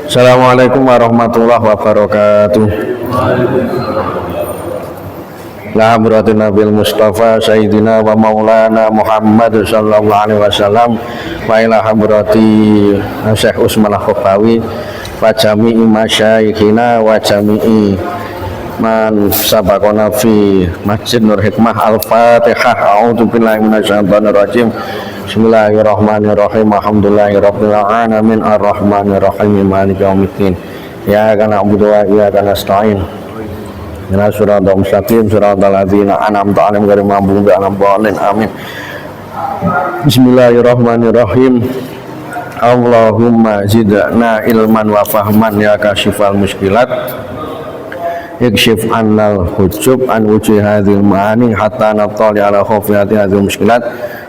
Assalamualaikum warahmatullahi wabarakatuh. La hamdulillah Nabil Mustafa Sayyidina wa Maulana Muhammad sallallahu alaihi wasallam wa ila hadrati Syekh Usman Al-Khobawi wa jami'i masyayikhina wa jami'i man sabaqana fi Masjid Nur Hikmah. Al-Fatihah. A'udzu billahi minasyaitonir rajim. Bismillahirrahmanirrahim. Alhamdulillahirabbil alamin arrahmanir rahim maliki yaumiddin. Iyyaka na'budu wa iyyaka nasta'in. Ihdinas siratal mustaqim siratal ladzina an'amta 'alaihim ghairil maghdubi 'alaihim waladdallin. Amin. Bismillahirrahmanirrahim. Allahumma zidna ilman wa fahman ya kasyifal muskilat. Ikshif annal hujub an wujuh hadhil ma'ani hatta nattali ala khafiyati hadhil muskilat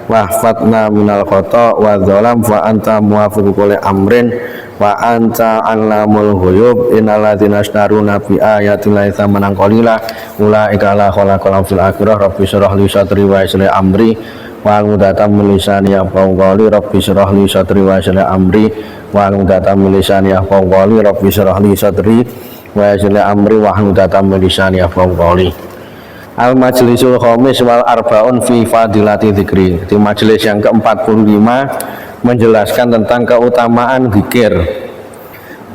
wahfatna minal khata wa dhalam fa anta muwafiqu kulli amrin wa anta allamul ghuyub innal ladzina yashtaruna bi ayati llahi thamanan qalila ulaika la khalaqal fil akhirah rabbi shrah li sadri wa yassir li amri wa al-mudatan min lisani yafqahu qawli rabbi shrah li sadri wa yassir li amri wa al-mudatan min lisani yafqahu qawli rabbi shrah li sadri wa yassir li amri wa al-mudatan min lisani yafqahu qawli. Al-Majlisul Khamis wal Arba'un fi Fadilati Dzikri. Di majelis yang ke-45 menjelaskan tentang keutamaan zikir.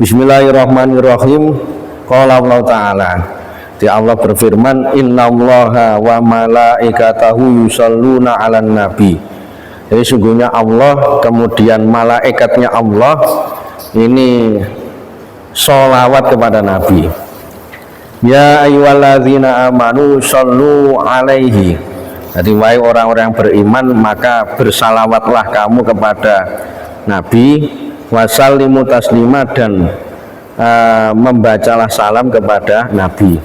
Bismillahirrahmanirrahim. Qala Allah Ta'ala. Di Allah berfirman, innallaha wa malaikatahu yusholluna 'alan nabi. Jadi sungguhnya Allah kemudian malaikatnya Allah ini sholawat kepada Nabi. Ya ayyuhalladzina amanu shollu alaihi. Jadi wahai orang-orang yang beriman, maka bersalawatlah kamu kepada Nabi, wasallimu taslima, dan membacalah salam kepada Nabi.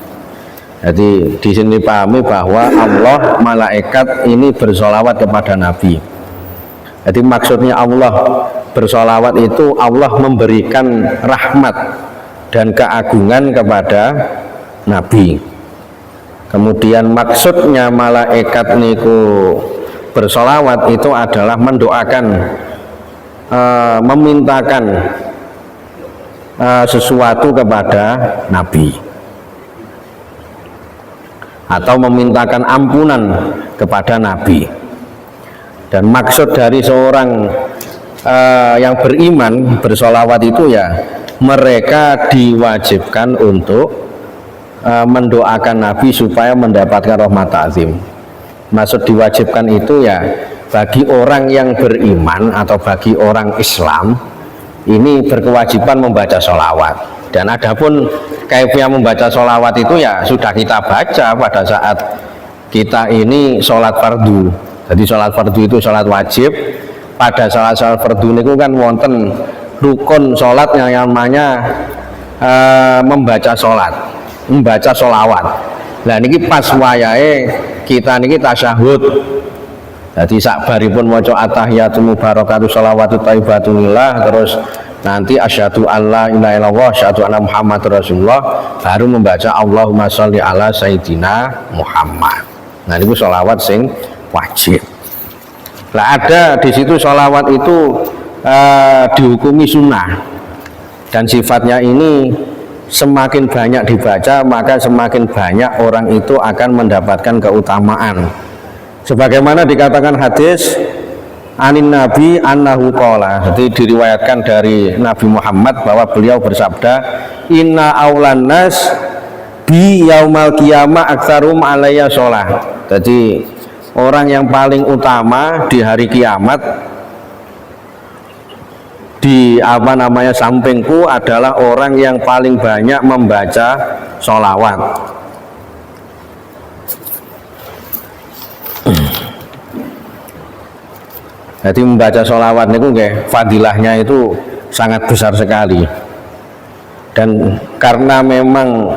Jadi di sini pahami bahwa Allah, malaikat ini bersolawat kepada Nabi. Jadi maksudnya Allah bersolawat itu Allah memberikan rahmat dan keagungan kepada Nabi. Kemudian maksudnya malaikat niku bersolawat itu adalah mendoakan, memintakan sesuatu kepada Nabi atau memintakan ampunan kepada Nabi. Dan maksud dari seorang yang beriman bersolawat itu ya mereka diwajibkan untuk mendoakan Nabi supaya mendapatkan rahmat ta'zim. Maksud diwajibkan itu ya bagi orang yang beriman atau bagi orang Islam ini berkewajiban membaca sholawat. Dan adapun kaifiah membaca sholawat itu ya sudah kita baca pada saat kita ini sholat fardu. Jadi sholat fardu itu sholat wajib. Pada sholat fardu itu kan wonten rukun sholat yang namanya membaca sholat, membaca sholawat. Nah niki pas wayahe kita niki tasyahud. Jadi sakbaripun maca at-tahiyatu mubarakatuh sholawatu thayyibatulillah, terus nanti asyhadu alla ilaha illallah asyhadu anna muhammadar rasulullah, baru membaca Allahumma sholli ala sayyidina Muhammad. Nah niku sholawat sing wajib. Lah ada di situ sholawat itu dihukumi sunnah, dan sifatnya ini semakin banyak dibaca maka semakin banyak orang itu akan mendapatkan keutamaan. Sebagaimana dikatakan hadis anin nabi annahu qala, jadi diriwayatkan dari Nabi Muhammad bahwa beliau bersabda, inna aulan nas bi yaumal qiyamah aktsarum alayya sholah. Jadi orang yang paling utama di hari kiamat di sampingku adalah orang yang paling banyak membaca sholawat. Jadi membaca sholawat niku nggih fadilahnya itu sangat besar sekali. Dan karena memang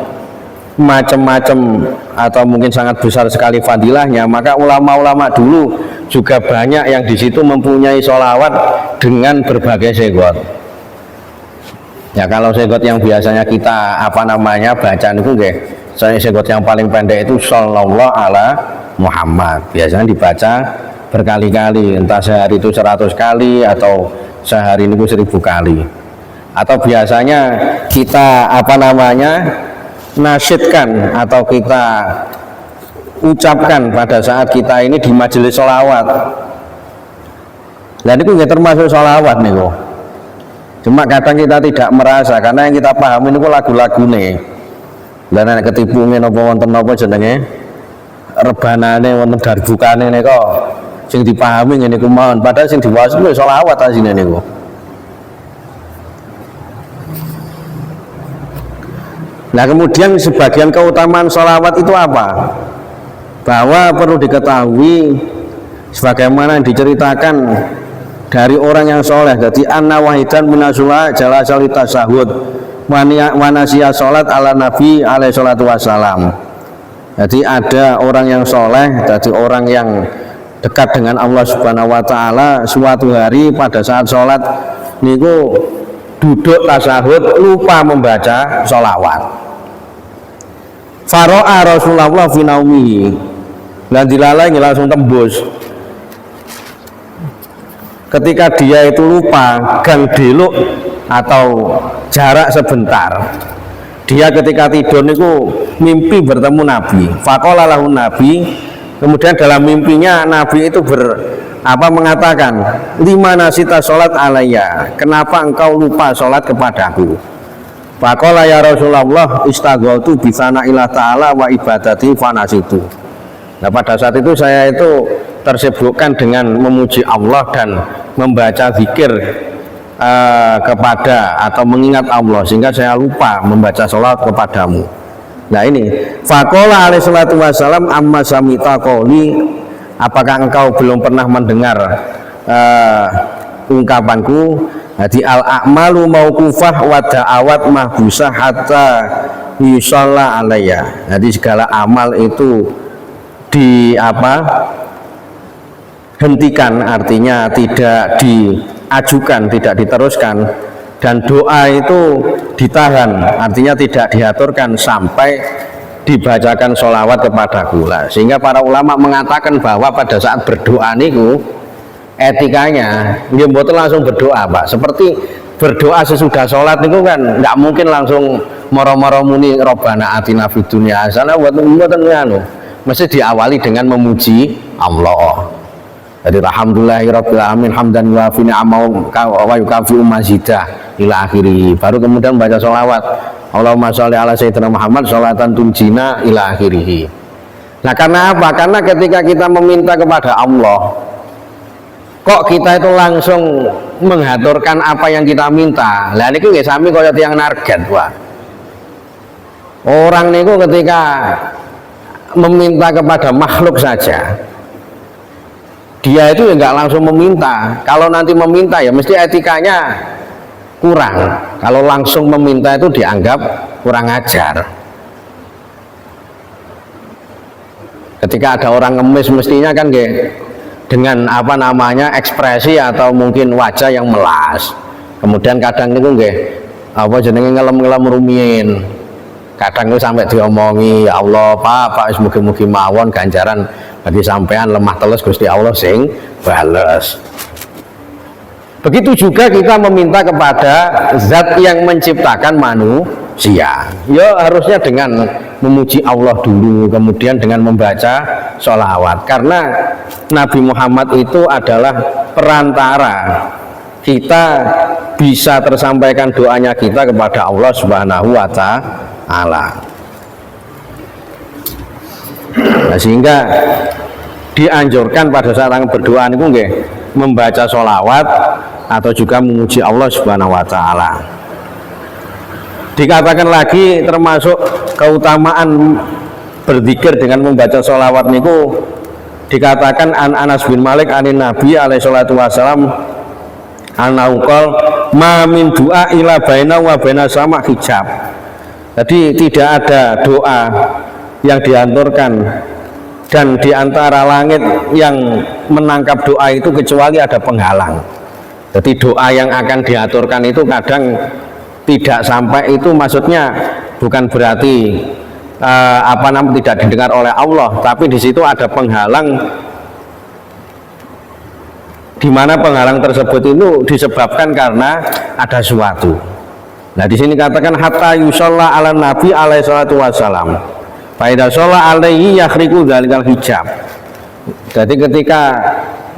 macam-macam atau mungkin sangat besar sekali fadilahnya, maka ulama-ulama dulu juga banyak yang di situ mempunyai sholawat dengan berbagai segot. Ya kalau segot yang biasanya kita baca niku nggih, segot yang paling pendek itu shollallahu ala Muhammad. Biasanya dibaca berkali-kali, entah sehari itu 100 kali atau sehari ini 1000 kali. atau biasanya kita nasyidkan atau kita ucapkan pada saat kita ini di majelis sholawat. Dan itu termasuk sholawat nih kok. Cuma kadang kita tidak merasa karena yang kita pahami ini lagu-lagu nih. Dan nek ketipu ngene apa wonten napa jenenge rebanane wonten darbukane nika sing dipahami ngene ku mawon, padahal sing diwaos kuwi sholawat asline niku. Nah kemudian sebagian keutamaan sholawat itu apa? Bahwa perlu diketahui sebagaimana yang diceritakan dari orang yang soleh. Jadi anna wahidan minasula jala salita sahud wanasiya sholat ala nabi alaihi salatu wassalam. Jadi ada orang yang soleh, jadi orang yang dekat dengan Allah subhanahu wa ta'ala, suatu hari pada saat sholat niku duduk tasahud lupa membaca sholawat. Faro'a Rasulullah fi naumihi, dan dilalai langsung tembus. Ketika dia itu lupa gang deluk atau jarak sebentar, dia ketika tidur niku mimpi bertemu Nabi. Faqala lahu Nabi, kemudian dalam mimpinya Nabi itu mengatakan, lima nasita sholat alayya, kenapa engkau lupa sholat kepadaku? Faqala ya Rasulullah istaghaltu bisana ilah ta'ala wa ibadati fanasitu. Nah pada saat itu saya itu tersibukkan dengan memuji Allah dan membaca zikir kepada atau mengingat Allah, sehingga saya lupa membaca sholat kepadamu. Nah ini faqala alaihi salatu wassalam amma samita qawli, apakah engkau belum pernah mendengar ungkapanku? Jadi al-a'malu mauqufah wa da'awat mahbusah hatta yusalla alayya. Jadi segala amal itu hentikan, artinya tidak diajukan, tidak diteruskan, dan doa itu ditahan, artinya tidak diaturkan sampai dibacakan sholawat kepadaku. Sehingga para ulama mengatakan bahwa pada saat berdoa niku etikanya dia mboten langsung berdoa, Pak. Seperti berdoa sesudah sholat niku kan nggak mungkin langsung moro-moro muni Rabbana atina fid dunya hasanah wa mboten ngono. Mesti diawali dengan memuji Allah. Jadi alhamdulillahirabbil alamin hamdan wa fi ni'amahu wa yukafi mazidah ila akhirih. Baru kemudian baca sholawat. Allahumma sholli ala sayyidina Muhammad sholatan tunjina ila akhirih. Nah karena apa? Karena ketika kita meminta kepada Allah, kok kita itu langsung menghaturkan apa yang kita minta. Lah niku nggih sami kaya tiyang narget, Pak. Orang niku ketika meminta kepada makhluk saja, dia itu ya nggak langsung meminta. Kalau nanti meminta ya mesti etikanya kurang. Kalau langsung meminta itu dianggap kurang ajar. Ketika ada orang ngemis mestinya kan dengan ekspresi atau mungkin wajah yang melas. Kemudian kadang niku nggih jenenge ngelem-ngelem rumiyin. Kadang itu sampai diomongi, ya Allah Pak mugi-mugi mawon ganjaran bagi sampean lemah telus Gusti Allah sing bales. Begitu juga kita meminta kepada zat yang menciptakan manusia. Ya harusnya dengan memuji Allah dulu, kemudian dengan membaca sholawat. Karena Nabi Muhammad itu adalah perantara kita bisa tersampaikan doanya kita kepada Allah Subhanahu wa ta'ala. Nah, sehingga dianjurkan pada saat berdoa itu membaca sholawat atau juga memuji Allah Subhanahu wa ta'ala. Dikatakan lagi termasuk keutamaan berzikir dengan membaca sholawat niku, dikatakan an Anas bin Malik anin Nabi alaihi salatu wasalam annahu qol ma min du'a ila baina wa baina sama hijab. Jadi tidak ada doa yang dianturkan dan diantara langit yang menangkap doa itu kecuali ada penghalang. Jadi doa yang akan diaturkan itu kadang tidak sampai, itu maksudnya bukan berarti tidak didengar oleh Allah, tapi di situ ada penghalang, di mana penghalang tersebut itu disebabkan karena ada suatu. Nah di sini katakan hatta yusalla ala nabi alaihi salatu wassalam. Fa idza shalla alaihi yakhriqu dzalikal hijab. Jadi ketika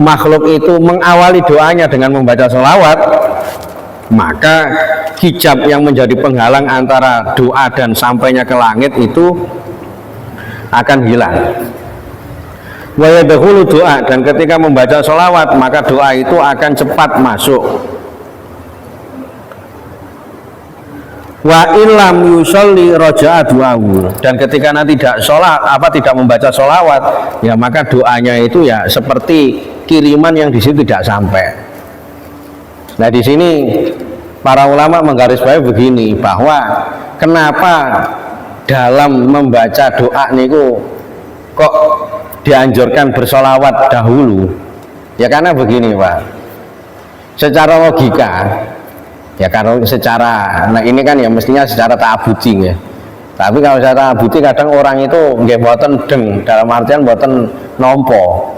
makhluk itu mengawali doanya dengan membaca sholawat, maka hijab yang menjadi penghalang antara doa dan sampainya ke langit itu akan hilang. Wa yadkhulu doa, dan ketika membaca sholawat maka doa itu akan cepat masuk. Wa illam yusolli roja'a du'ahu, dan ketika nanti tidak membaca sholawat, ya maka doanya itu ya seperti kiriman yang di situ tidak sampai. Nah di sini para ulama menggarisbawahi begini, bahwa kenapa dalam membaca doa niku kok dianjurkan bersolawat dahulu? Ya karena begini Pak, secara logika ya, kalau secara, nah ini kan ya mestinya secara ta'abudi ya. Tapi kalau secara ta'abudi kadang orang itu nggih mboten deng, dalam artian mboten nompo.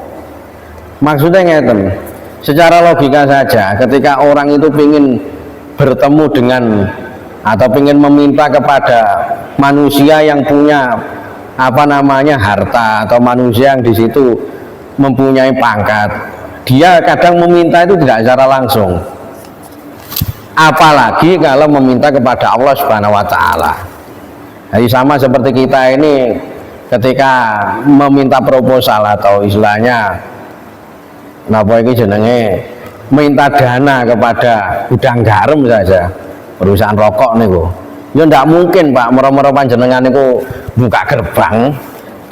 Maksudnya ngeten, secara logika saja ketika orang itu ingin bertemu dengan atau ingin meminta kepada manusia yang punya harta, atau manusia yang di situ mempunyai pangkat, dia kadang meminta itu tidak secara langsung. Apalagi kalau meminta kepada Allah Subhanahu wa taala. Jadi sama seperti kita ini ketika meminta proposal atau istilahnya napa iki jenenge minta dana kepada gudang garam saja, perusahaan rokok niku. Ya ndak mungkin Pak, moro-moro panjenengan niku buka gerbang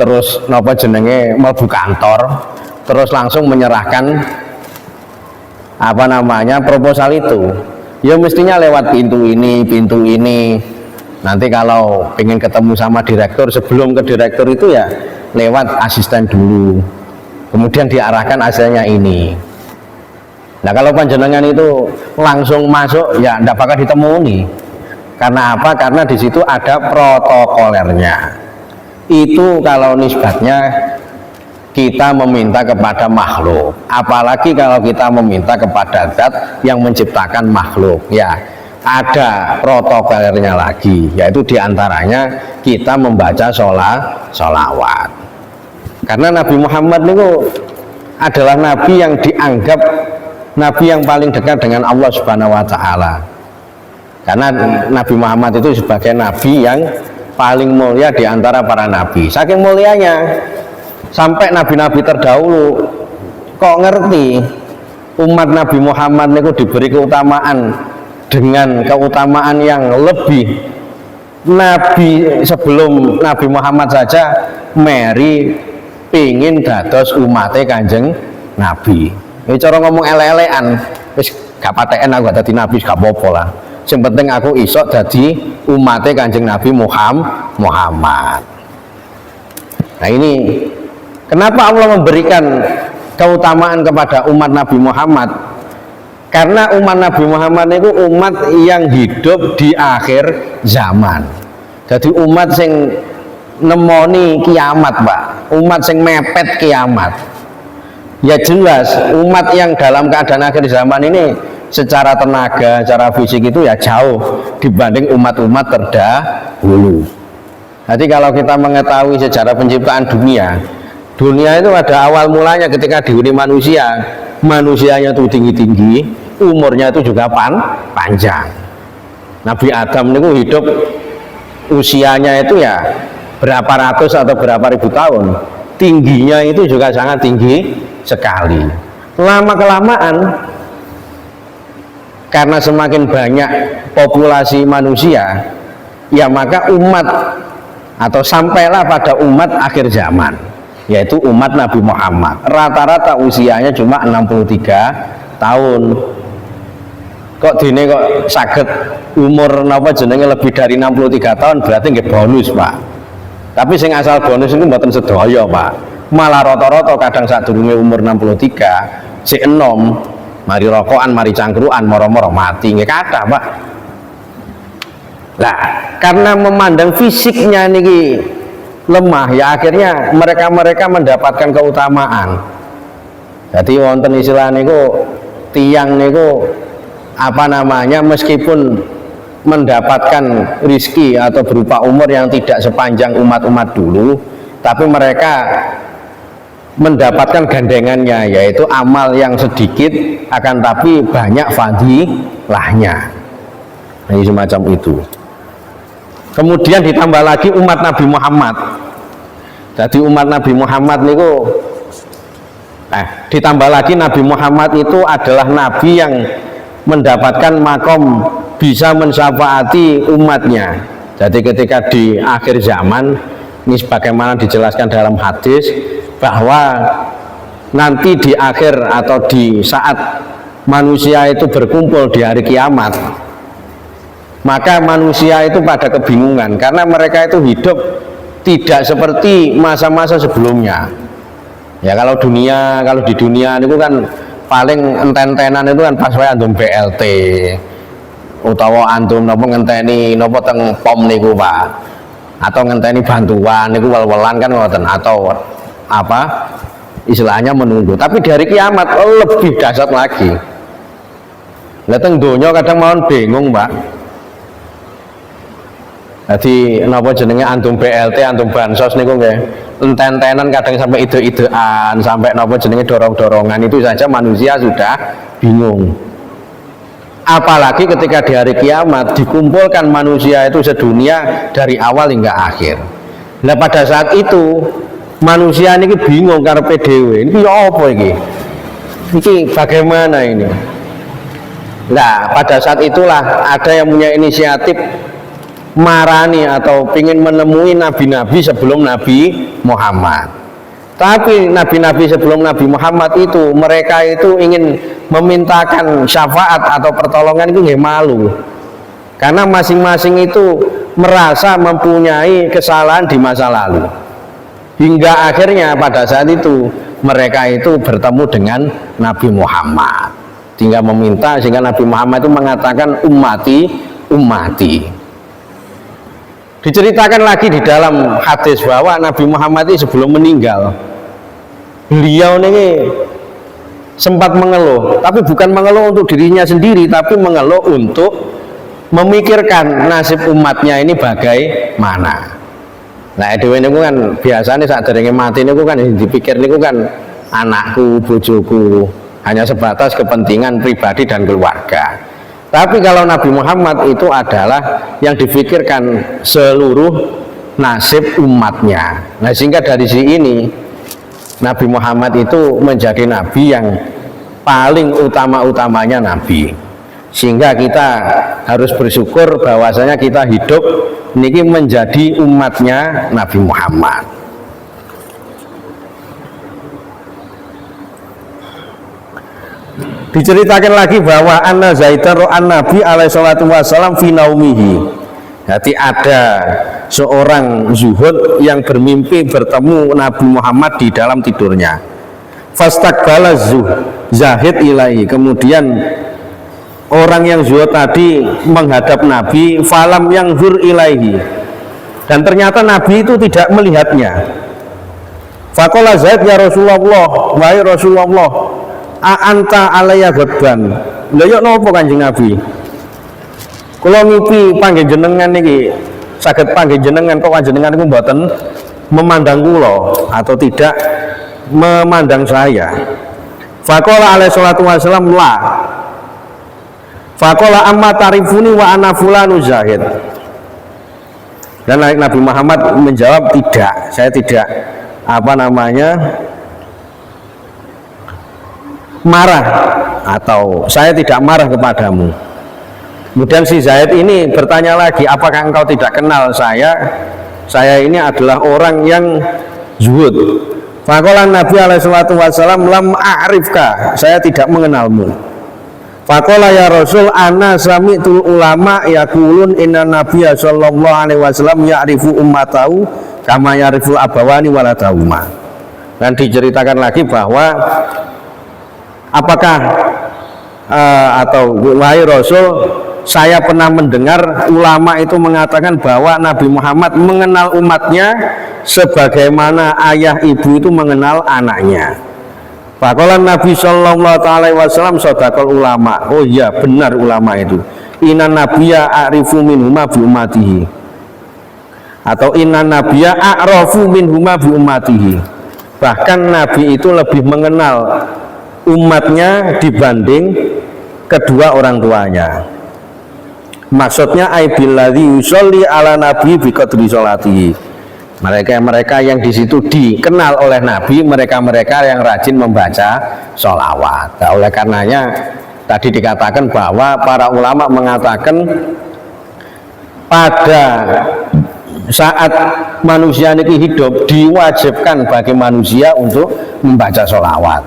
terus napa jenenge mlebu kantor terus langsung menyerahkan proposal itu. Ya mestinya lewat pintu ini. Nanti kalau pengen ketemu sama direktur, sebelum ke direktur itu ya lewat asisten dulu, kemudian diarahkan hasilnya ini. Nah kalau panjenengan itu langsung masuk, ya tidak bakal ditemui. Karena apa? Karena di situ ada protokolernya. Itu kalau nisbatnya kita meminta kepada makhluk, apalagi kalau kita meminta kepada zat yang menciptakan makhluk, ya ada protokolernya lagi, yaitu diantaranya kita membaca sholawat. Karena Nabi Muhammad itu adalah Nabi yang dianggap Nabi yang paling dekat dengan Allah Subhanahu wa taala. Karena Nabi Muhammad itu sebagai Nabi yang paling mulia di antara para Nabi. Saking mulianya, sampai nabi-nabi terdahulu kok ngerti umat Nabi Muhammad itu diberi keutamaan dengan keutamaan yang lebih. Nabi sebelum Nabi Muhammad saja Mary pingin dados umatnya Kanjeng Nabi. Ini cara ngomong ele-elean, wis gak paten aku dadi nabi gak apa-apa lah. Yang penting aku iso dadi umatnya Kanjeng Nabi Muhammad. Nah ini kenapa Allah memberikan keutamaan kepada umat Nabi Muhammad? Karena umat Nabi Muhammad itu umat yang hidup di akhir zaman. Jadi umat sing nemoni kiamat, Pak. Umat sing mepet kiamat. Ya jelas umat yang dalam keadaan akhir zaman ini secara tenaga, secara fisik itu ya jauh dibanding umat-umat terdahulu. Jadi kalau kita mengetahui sejarah penciptaan dunia itu ada awal mulanya ketika dihuni manusia. Manusianya itu tinggi-tinggi, umurnya itu juga panjang. Nabi Adam itu hidup usianya itu ya berapa ratus atau berapa ribu tahun. Tingginya itu juga sangat tinggi sekali. Lama-kelamaan karena semakin banyak populasi manusia, ya maka umat atau sampailah pada umat akhir zaman, yaitu umat Nabi Muhammad. Rata-rata usianya cuma 63 tahun. Kok dene kok saged umur napa jenenge lebih dari 63 tahun, berarti nggih bonus, Pak. Tapi sing asal bonus itu mboten sedaya, Pak. Malah rata-rata kadang sadurunge umur 63 si enom, mari rokokan, mari cangkruan, moro-moro mati nggih kathah, Pak. Nah, karena memandang fisiknya niki lemah, ya akhirnya mereka mendapatkan keutamaan. Jadi wonten istilah niku tiang niku meskipun mendapatkan rizki atau berupa umur yang tidak sepanjang umat-umat dulu, tapi mereka mendapatkan gandengannya, yaitu amal yang sedikit akan tapi banyak fadilahnya. Nah, semacam itu. Kemudian ditambah lagi umat Nabi Muhammad. Jadi umat Nabi Muhammad niku ditambah lagi Nabi Muhammad itu adalah nabi yang mendapatkan makom bisa mensyafaati umatnya. Jadi ketika di akhir zaman ini sebagaimana dijelaskan dalam hadis bahwa nanti di akhir atau di saat manusia itu berkumpul di hari kiamat, maka manusia itu pada kebingungan karena mereka itu hidup tidak seperti masa-masa sebelumnya. Ya kalau di dunia itu kan paling enten-entenan itu kan pas wae antum BLT utawa antum napa ngenteni napa teng pom niku Pak, atau ngenteni bantuan niku wel-welan kan ngoten, atau apa istilahnya menunggu. Tapi dari kiamat lebih dahsyat lagi. Lah teng donya kadang mawon bingung Pak. Jadi napa jenenge antum BLT, antum bansos niku nggih enten-entenan kadang sampai ide-idean, sampai napa jenenge dorong-dorongan, itu saja manusia sudah bingung. Apalagi ketika di hari kiamat dikumpulkan manusia itu sedunia dari awal hingga akhir. Nah pada saat itu manusia ini bingung karepe dhewe. Ini apa iki? Iki bagaimana ini? Nah pada saat itulah ada yang punya inisiatif marani atau ingin menemui nabi-nabi sebelum Nabi Muhammad. Tapi nabi-nabi sebelum Nabi Muhammad itu mereka itu ingin memintakan syafaat atau pertolongan itu nggak malu, karena masing-masing itu merasa mempunyai kesalahan di masa lalu, hingga akhirnya pada saat itu mereka itu bertemu dengan Nabi Muhammad, tinggal meminta sehingga Nabi Muhammad itu mengatakan ummati ummati. Diceritakan lagi di dalam hadis bahwa Nabi Muhammad itu sebelum meninggal, beliau ini sempat mengeluh, tapi bukan mengeluh untuk dirinya sendiri, tapi mengeluh untuk memikirkan nasib umatnya ini bagaimana. Nah, dhewe niku kan biasanya saat derenge mati niku kan dipikir niku kan anakku, bojoku, hanya sebatas kepentingan pribadi dan keluarga. Tapi kalau Nabi Muhammad itu adalah yang difikirkan seluruh nasib umatnya. Nah sehingga dari sini Nabi Muhammad itu menjadi nabi yang paling utama-utamanya nabi. Sehingga kita harus bersyukur bahwasanya kita hidup niki menjadi umatnya Nabi Muhammad. Diceritakan lagi bahwa anna Zaidan ro'an Nabi alaihi salatu wassalam fi naumihi. Jadi ada seorang zuhud yang bermimpi bertemu Nabi Muhammad di dalam tidurnya. Fastaqbala zahid ilaihi. Kemudian orang yang zuhud tadi menghadap Nabi, falam yang zur ilaihi. Dan ternyata Nabi itu tidak melihatnya. Faqala Zaid ya Rasulullah, wahai Rasulullah, a'anta alayya ghadban. Lha yo napa Kanjeng Nabi? Kula ngipi panjenengan niki, saged panjenengan kok panjenengan niku mboten memandang kula atau tidak memandang saya. Faqala alaihi salatu wasallam la. Faqala amma tarifuni wa ana fulanu zahid. Dan Nabi Muhammad menjawab tidak, saya tidak marah atau saya tidak marah kepadamu. Kemudian si Zaid ini bertanya lagi, apakah engkau tidak kenal saya? Saya ini adalah orang yang zuhud. Faqala Nabi alaihi salatu wasallam lam a'rifka, saya tidak mengenalmu. Faqala ya Rasul ana sami'tul ulama yaqulun inna nabiyya sallallahu alaihi wasallam ya'rifu ummatahu kama ya'rifu abawani waladahuma. Dan diceritakan lagi bahwa apakah atau wahai Rasul, saya pernah mendengar ulama itu mengatakan bahwa Nabi Muhammad mengenal umatnya sebagaimana ayah ibu itu mengenal anaknya. Faqala Nabi sallallahu alaihi wasallam sadaqal ulama. Oh iya, benar ulama itu. inna nabiyya a'rifu minhuma bi ummatihi, atau inna nabiyya a'rafu minhuma bi ummatihi, bahkan nabi itu lebih mengenal umatnya dibanding kedua orang tuanya. Maksudnya aibilladzi yusolli ala nabi bi qadri sholatihi, mereka yang di situ dikenal oleh Nabi, mereka yang rajin membaca sholawat. Nah, oleh karenanya tadi dikatakan bahwa para ulama mengatakan pada saat manusia ini hidup diwajibkan bagi manusia untuk membaca sholawat.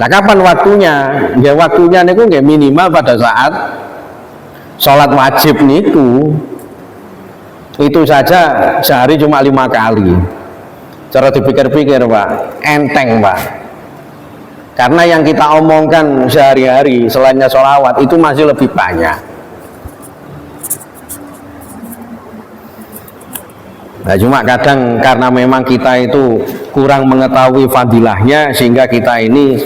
Nah, kapan waktunya? Ya waktunya niku nggih minimal pada saat sholat wajib niku. Itu saja sehari cuma 5 kali. Cara dipikir-pikir Pak, enteng Pak. Karena yang kita omongkan sehari-hari selainnya sholawat itu masih lebih banyak. Nah, cuma kadang karena memang kita itu kurang mengetahui fadilahnya, sehingga kita ini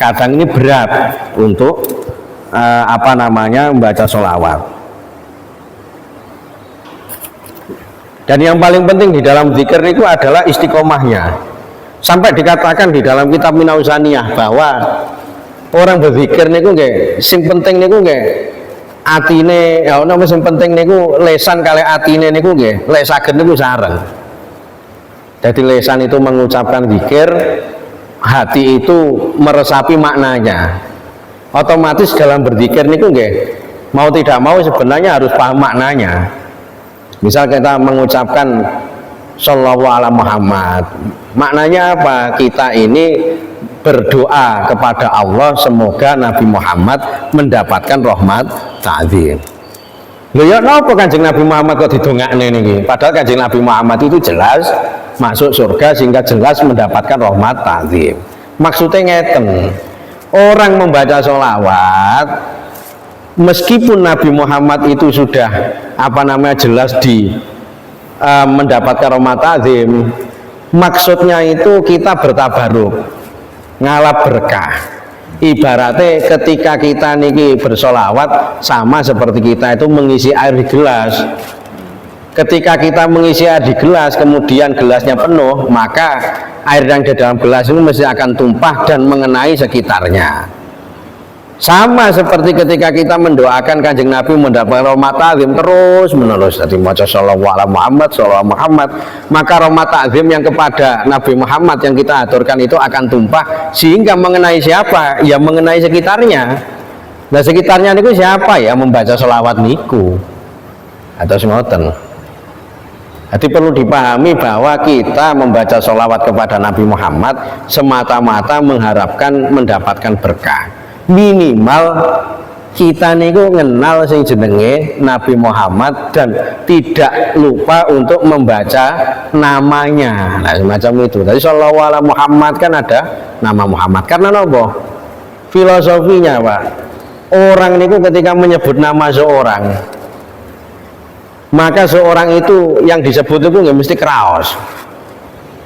kadang ini berat untuk membaca sholawat. Dan yang paling penting di dalam zikir itu adalah istiqomahnya. Sampai dikatakan di dalam kitab Minausaniyah bahwa orang berzikir niku nggih sing penting niku nggih atine, ya ono sing penting niku lesan kali atine niku nggih lek saged niku sareng. Jadi lesan itu mengucapkan zikir, hati itu meresapi maknanya. Otomatis dalam berzikir niku nggih mau tidak mau sebenarnya harus paham maknanya. Misal kita mengucapkan Shallallahu ala Muhammad, maknanya apa? Kita ini berdoa kepada Allah semoga Nabi Muhammad mendapatkan rahmat ta'zim. Lho ya napa Kanjeng Nabi Muhammad kok didongakne niki? Padahal Kanjeng Nabi Muhammad itu jelas masuk surga sehingga jelas mendapatkan rahmat ta'zim. Maksudnya ngeten, orang membaca sholawat meskipun Nabi Muhammad itu sudah jelas mendapatkan rahmat ta'zim, maksudnya itu kita bertabaruk ngalap berkah. Ibaratnya ketika kita niki bersolawat sama seperti kita itu mengisi air di gelas. Ketika kita mengisi air di gelas kemudian gelasnya penuh, maka air yang di dalam gelas itu mesti akan tumpah dan mengenai sekitarnya. Sama seperti ketika kita mendoakan Kanjeng Nabi mendapatkan rahmat ta'zim terus menerus, jadi maca shollallahu ala Muhammad, shollallahu Muhammad, maka rahmat ta'zim yang kepada Nabi Muhammad yang kita aturkan itu akan tumpah sehingga mengenai siapa? Ya mengenai sekitarnya. Nah sekitarnya niku siapa ya membaca sholawat niku? Atau semoten. Jadi perlu dipahami bahwa kita membaca sholawat kepada Nabi Muhammad semata-mata mengharapkan mendapatkan berkah. Minimal kita niku ngenal sing jenenge Nabi Muhammad dan tidak lupa untuk membaca namanya. Nah semacam itu. Tadi Shallallahu ala Muhammad kan ada nama Muhammad. Karena apa? Filosofinya Pak, orang niku ketika menyebut nama seorang, maka seorang itu yang disebut itu nggak mesti kraos.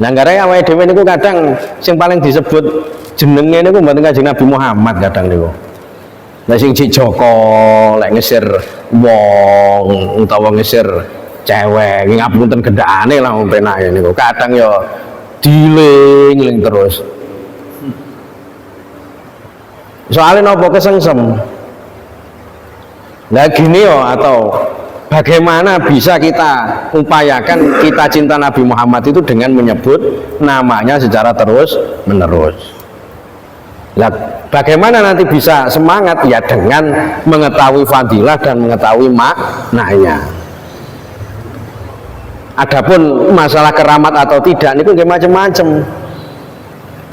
Nah karena awake dhewe niku kadang sing paling disebut jenenge niku mboten Kanjeng Nabi Muhammad kadang niku. Lah sing Joko lek ngesir wong utawa ngesir cewek ngapunten gendakane lah penake niku. Kadang ya diling-ling terus. Soalnya napa kesengsem. Lah gini yo atau bagaimana bisa kita upayakan kita cinta Nabi Muhammad itu dengan menyebut namanya secara terus menerus. Nah, bagaimana nanti bisa semangat? Ya dengan mengetahui fadilah dan mengetahui maknanya. Adapun masalah keramat atau tidak niku nggih macam-macam.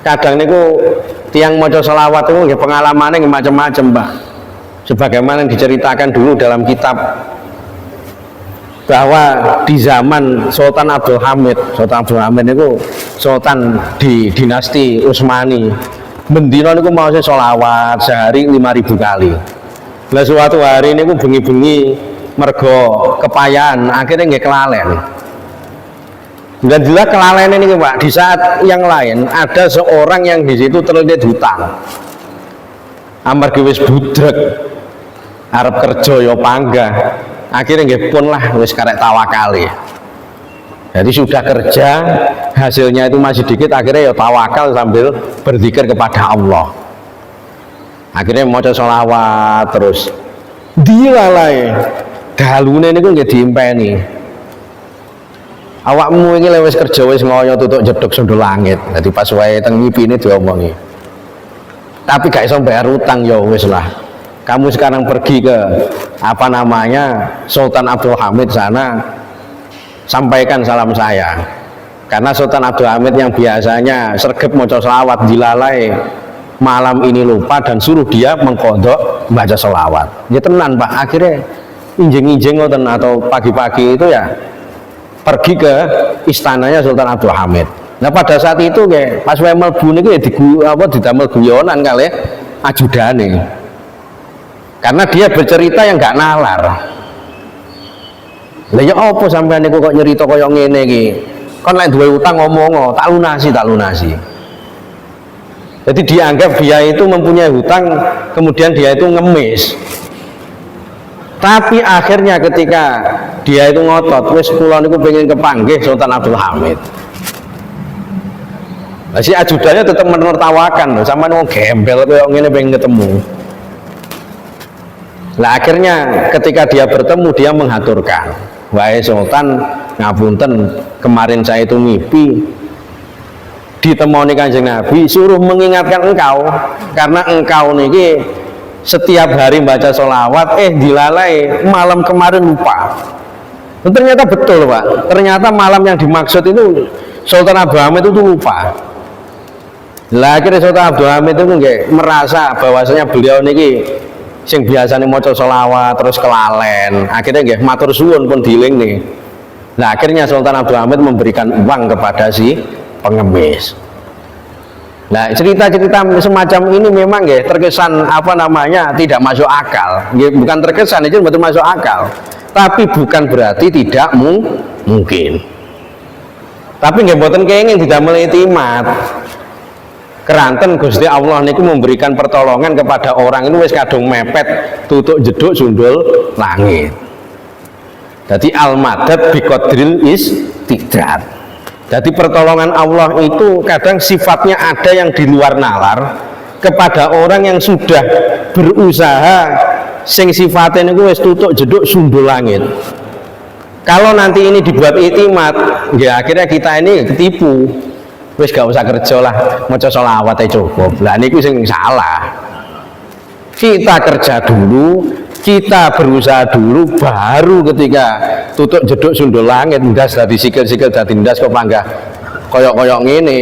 Kadang niku tiang maca selawat itu nggih pengalamane nggih macam-macam, Mbak. Sebagaimana yang diceritakan dulu dalam kitab bahwa di zaman Sultan Abdul Hamid itu sultan di dinasti Utsmani. Bendino niku mau sholawat sehari 5.000 kali. Lah suatu hari niku bengi-bengi mergo kepayan akhirnya nggih kelalen. Dan jelas kelalen ini Pak, di saat yang lain ada seorang yang di situ terlilit hutang. Amargi wis budrek. arep kerja ya panggah. Akhirnya nggih pun lah wis karek tawakal. Jadi sudah kerja, hasilnya itu masih dikit, akhirnya ya tawakal sambil berzikir kepada Allah. Akhirnya maca sholawat terus dilalai dalune niku nggih diimpeni. Awakmu iki lek wis kerja wis ngoyo tutuk jeduk sundul langit. Dadi pas wae teng ngipine diomongi. Tapi gak iso bayar utang ya wis lah. Kamu sekarang pergi ke apa namanya Sultan Abdul Hamid sana, sampaikan salam saya. Karena Sultan Abdul Hamid yang biasanya sregep maca selawat dilalai malam ini lupa dan suruh dia mengkodok baca selawat. Ya tenan Pak, akhirnya injing-injing ngoten atau pagi-pagi itu ya pergi ke istananya Sultan Abdul Hamid. Nah pada saat itu kayak pas wae mlebu niku ya didamel guyonan kali ajudane. Karena dia bercerita yang gak nalar. Lah ya apa sampean niku kok nyerita kaya ngene iki? Kon lek duwe utang ngomong, tak lunasi. Jadi dianggap dia itu mempunyai hutang, kemudian dia itu ngemis. Tapi akhirnya ketika dia itu ngotot, wis kula niku pengen kepanggih Sultan Abdul Hamid. Lah si ajudannya tetap menertawakan loh, sama wong gembel koyo ngene pengen ketemu. Lah akhirnya ketika dia bertemu dia menghaturkan, "Wahai Sultan, ngapunten kemarin saya itu mimpi ditemoni Kanjeng Nabi suruh mengingatkan engkau karena engkau niki setiap hari baca sholawat dilalai malam kemarin lupa." Dan ternyata betul Pak, ternyata malam yang dimaksud itu Sultan Abdul Hamid itu lupa. Lah akhirnya Sultan Abdul Hamid itu merasa bahwasanya beliau niki sing biasanya maca sholawat terus kelalen, akhirnya nggih matur suwun pun diling nih. Nah akhirnya Sultan Abdul Hamid memberikan uang kepada si pengemis. Nah cerita-cerita semacam ini memang ya terkesan apa namanya tidak masuk akal. Ya, bukan terkesan itu betul masuk akal, tapi bukan berarti tidak mungkin. Tapi nggih mboten kenging didamel itimat. Keranten Gusti Allah niku memberikan pertolongan kepada orang ini wis kadung mepet tutuk jeduk sundul langit. Jadi al-madad biqadril istidad. Jadi pertolongan Allah itu kadang sifatnya ada yang di luar nalar kepada orang yang sudah berusaha sing sifatnya niku wis tutuk jeduk sundul langit. Kalau nanti ini dibuat itimat, ya akhirnya kita ini ketipu. Wis gak usah kerja lah, maca sholawat aja cukup. Lah niku sing salah. Kita kerja dulu, kita berusaha dulu, baru ketika tutuk jeduk sundul langit ndas dadi sikil-sikil dadi ndas kok panggah koyok-koyok ngene.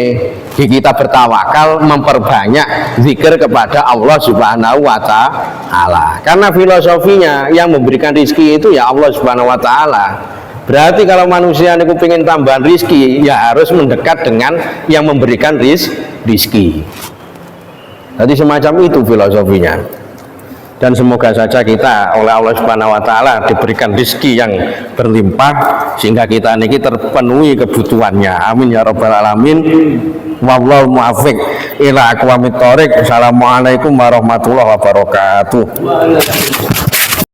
Kita bertawakal memperbanyak zikir kepada Allah Subhanahu wa taala. Karena filosofinya yang memberikan rezeki itu ya Allah Subhanahu wa taala. Berarti kalau manusia niku pengen tambahan rizki, ya harus mendekat dengan yang memberikan rizki. Jadi semacam itu filosofinya. Dan semoga saja kita oleh Allah Subhanahu wa taala diberikan rizki yang berlimpah sehingga kita niki terpenuhi kebutuhannya. Amin ya rabbal alamin. Wallahu muwaffiq ila aqwamit thoriq. Assalamualaikum warahmatullahi wabarakatuh.